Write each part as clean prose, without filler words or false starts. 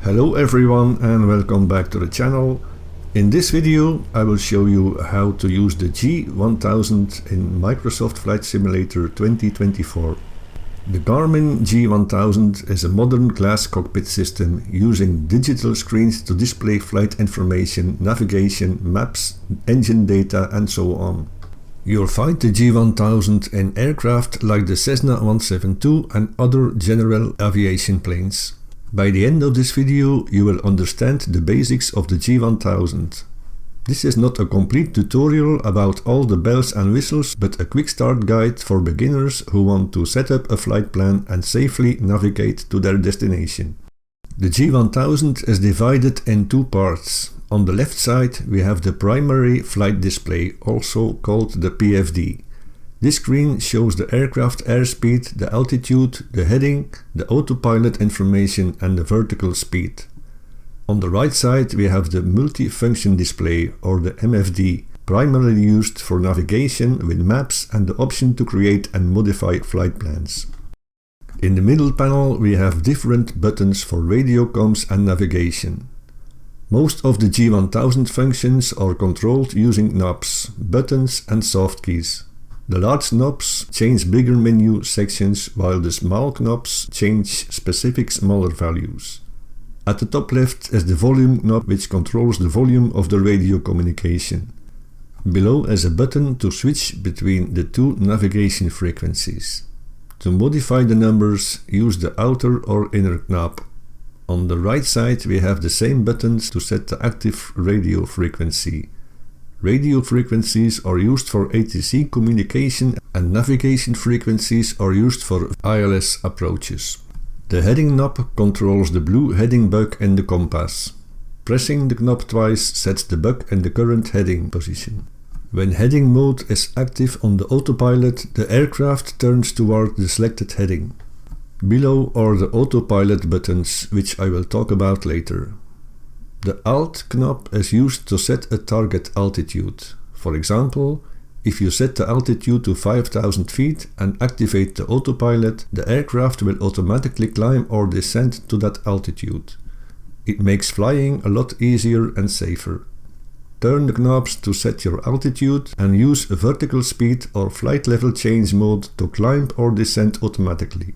Hello everyone and welcome back to the channel. In this video I will show you how to use the G1000 in Microsoft Flight Simulator 2024. The Garmin G1000 is a modern glass cockpit system using digital screens to display flight information, navigation, maps, engine data and so on. You'll find the G1000 in aircraft like the Cessna 172 and other general aviation planes. By the end of this video you will understand the basics of the G1000. This is not a complete tutorial about all the bells and whistles, but a quick start guide for beginners who want to set up a flight plan and safely navigate to their destination. The G1000 is divided in two parts. On the left side we have the primary flight display, also called the PFD. This screen shows the aircraft airspeed, the altitude, the heading, the autopilot information and the vertical speed. On the right side we have the multi-function display, or the MFD, primarily used for navigation with maps and the option to create and modify flight plans. In the middle panel we have different buttons for radio comms and navigation. Most of the G1000 functions are controlled using knobs, buttons and soft keys. The large knobs change bigger menu sections, while the small knobs change specific smaller values. At the top left is the volume knob, which controls the volume of the radio communication. Below is a button to switch between the two navigation frequencies. To modify the numbers, use the outer or inner knob. On the right side we have the same buttons to set the active radio frequency. Radio frequencies are used for ATC communication and navigation frequencies are used for ILS approaches. The heading knob controls the blue heading bug in the compass. Pressing the knob twice sets the bug in the current heading position. When heading mode is active on the autopilot, the aircraft turns toward the selected heading. Below are the autopilot buttons, which I will talk about later. The Alt knob is used to set a target altitude. For example, if you set the altitude to 5000 feet and activate the autopilot, the aircraft will automatically climb or descend to that altitude. It makes flying a lot easier and safer. Turn the knobs to set your altitude and use a vertical speed or flight level change mode to climb or descend automatically.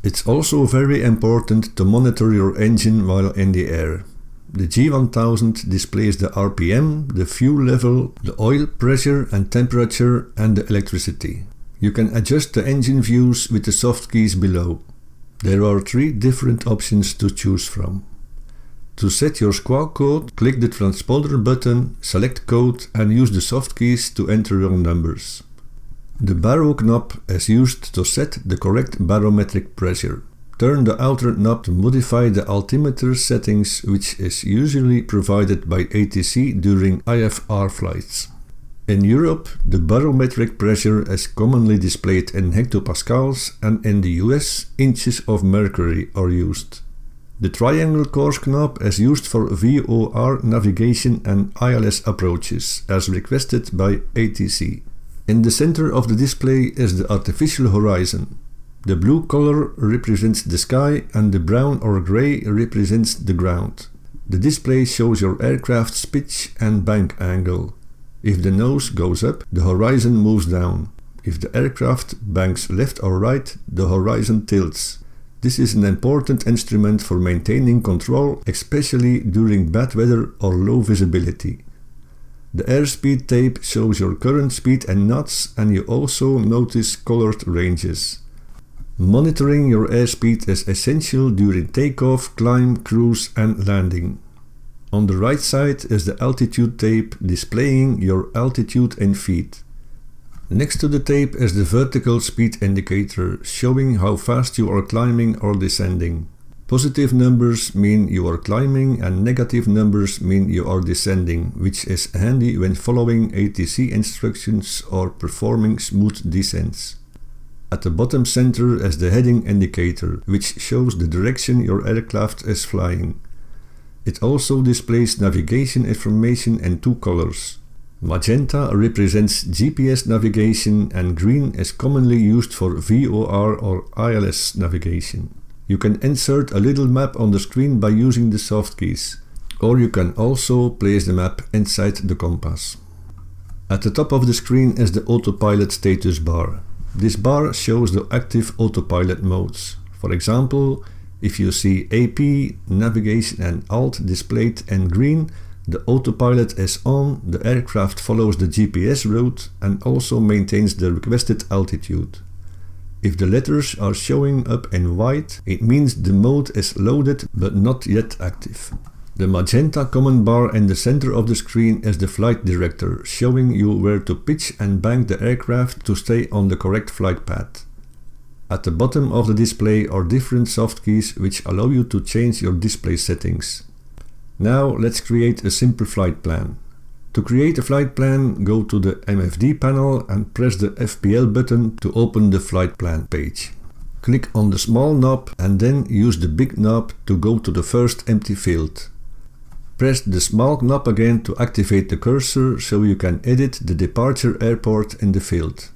It's also very important to monitor your engine while in the air. The G1000 displays the RPM, the fuel level, the oil pressure and temperature and the electricity. You can adjust the engine views with the soft keys below. There are three different options to choose from. To set your squawk code, click the transponder button, select code and use the soft keys to enter your numbers. The baro knob is used to set the correct barometric pressure. Turn the outer knob to modify the altimeter settings, which is usually provided by ATC during IFR flights. In Europe, the barometric pressure is commonly displayed in hectopascals, and in the US, inches of mercury are used. The triangle course knob is used for VOR navigation and ILS approaches, as requested by ATC. In the center of the display is the artificial horizon. The blue color represents the sky and the brown or grey represents the ground. The display shows your aircraft's pitch and bank angle. If the nose goes up, the horizon moves down. If the aircraft banks left or right, the horizon tilts. This is an important instrument for maintaining control, especially during bad weather or low visibility. The airspeed tape shows your current speed in knots, and you also notice colored ranges. Monitoring your airspeed is essential during takeoff, climb, cruise and landing. On the right side is the altitude tape displaying your altitude in feet. Next to the tape is the vertical speed indicator showing how fast you are climbing or descending. Positive numbers mean you are climbing and negative numbers mean you are descending, which is handy when following ATC instructions or performing smooth descents. At the bottom center is the heading indicator, which shows the direction your aircraft is flying. It also displays navigation information in two colors. Magenta represents GPS navigation and green is commonly used for VOR or ILS navigation. You can insert a little map on the screen by using the soft keys, or you can also place the map inside the compass. At the top of the screen is the Autopilot status bar. This bar shows the active autopilot modes. For example, if you see AP, navigation and alt displayed in green, the autopilot is on, the aircraft follows the GPS route and also maintains the requested altitude. If the letters are showing up in white, it means the mode is loaded but not yet active. The magenta command bar in the center of the screen is the flight director, showing you where to pitch and bank the aircraft to stay on the correct flight path. At the bottom of the display are different soft keys which allow you to change your display settings. Now let's create a simple flight plan. To create a flight plan, go to the MFD panel and press the FPL button to open the flight plan page. Click on the small knob and then use the big knob to go to the first empty field. Press the small knob again to activate the cursor so you can edit the departure airport in the field.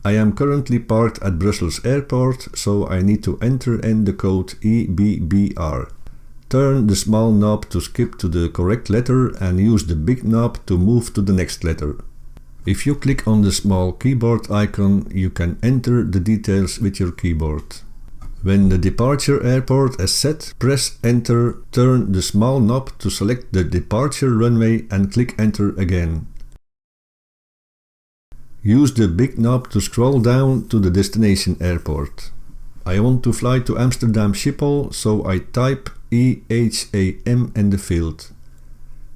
I am currently parked at Brussels Airport, so I need to enter in the code EBBR. Turn the small knob to skip to the correct letter and use the big knob to move to the next letter. If you click on the small keyboard icon, you can enter the details with your keyboard. When the departure airport is set, press enter, turn the small knob to select the departure runway and click enter again. Use the big knob to scroll down to the destination airport. I want to fly to Amsterdam Schiphol, so I type EHAM in the field.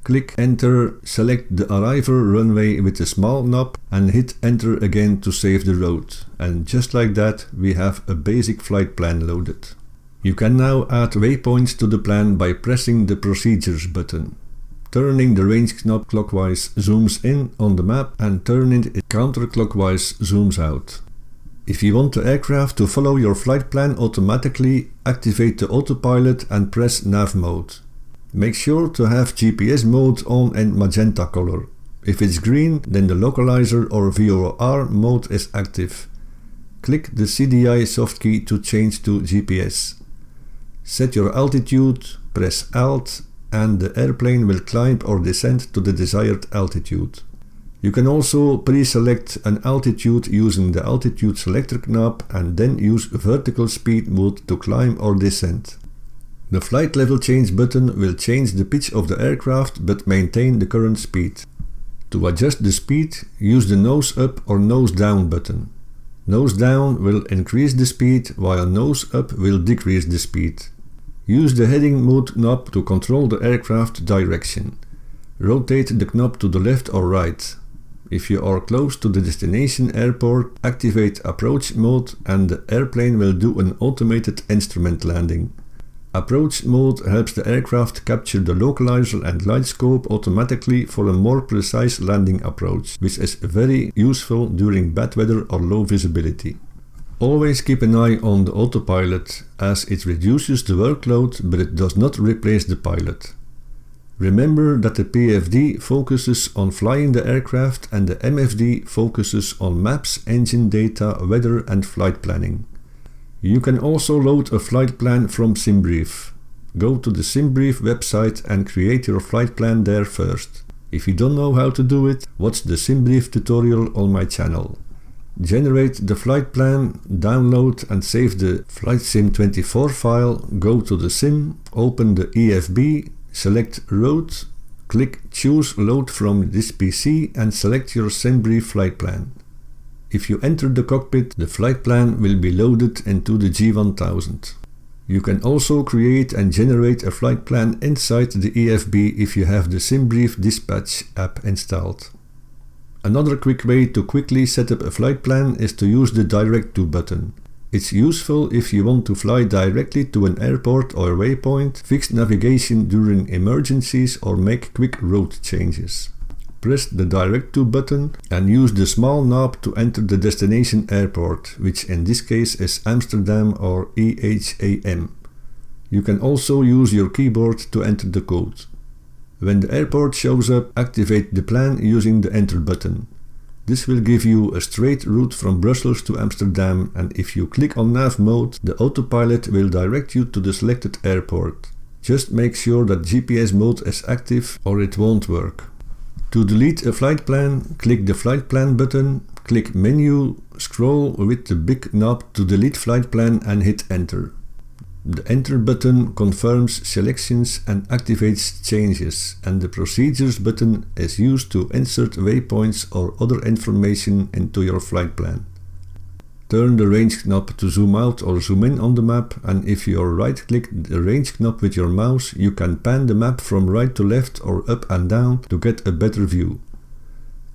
Click enter, select the arrival runway with the small knob and hit enter again to save the route. And just like that, we have a basic flight plan loaded. You can now add waypoints to the plan by pressing the procedures button. Turning the range knob clockwise zooms in on the map and turning it counterclockwise zooms out. If you want the aircraft to follow your flight plan automatically, activate the autopilot and press nav mode. Make sure to have GPS mode on in magenta color. If it's green, then the localizer or VOR mode is active. Click the CDI soft key to change to GPS. Set your altitude, press Alt, and the airplane will climb or descend to the desired altitude. You can also pre-select an altitude using the altitude selector knob and then use vertical speed mode to climb or descend. The flight level change button will change the pitch of the aircraft but maintain the current speed. To adjust the speed, use the nose up or nose down button. Nose down will increase the speed while nose up will decrease the speed. Use the heading mode knob to control the aircraft direction. Rotate the knob to the left or right. If you are close to the destination airport, activate approach mode and the airplane will do an automated instrument landing. Approach mode helps the aircraft capture the localizer and light scope automatically for a more precise landing approach, which is very useful during bad weather or low visibility. Always keep an eye on the autopilot, as it reduces the workload but it does not replace the pilot. Remember that the PFD focuses on flying the aircraft and the MFD focuses on maps, engine data, weather and flight planning. You can also load a flight plan from SimBrief. Go to the SimBrief website and create your flight plan there first. If you don't know how to do it, watch the SimBrief tutorial on my channel. Generate the flight plan, download and save the FlightSim24 file, go to the sim, open the EFB, select Road, click Choose Load from this PC and select your SimBrief flight plan. If you enter the cockpit, the flight plan will be loaded into the G1000. You can also create and generate a flight plan inside the EFB if you have the SimBrief Dispatch app installed. Another quick way to quickly set up a flight plan is to use the Direct To button. It's useful if you want to fly directly to an airport or waypoint, fix navigation during emergencies or make quick route changes. Press the Direct To button and use the small knob to enter the destination airport, which in this case is Amsterdam or EHAM. You can also use your keyboard to enter the code. When the airport shows up, activate the plan using the Enter button. This will give you a straight route from Brussels to Amsterdam, and if you click on nav mode, the autopilot will direct you to the selected airport. Just make sure that GPS mode is active or it won't work. To delete a flight plan, click the flight plan button, click menu, scroll with the big knob to delete flight plan and hit enter. The enter button confirms selections and activates changes, and the procedures button is used to insert waypoints or other information into your flight plan. Turn the range knob to zoom out or zoom in on the map, and if you right click the range knob with your mouse, you can pan the map from right to left or up and down to get a better view.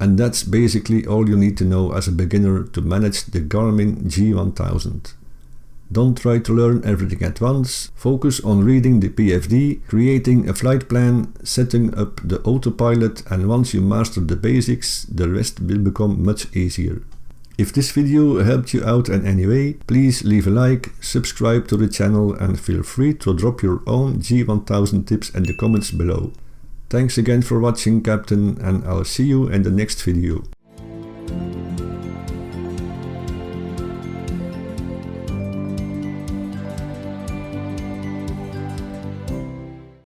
And that's basically all you need to know as a beginner to manage the Garmin G1000. Don't try to learn everything at once, focus on reading the PFD, creating a flight plan, setting up the autopilot, and once you master the basics, the rest will become much easier. If this video helped you out in any way, please leave a like, subscribe to the channel, and feel free to drop your own G1000 tips in the comments below. Thanks again for watching, Captain, and I'll see you in the next video.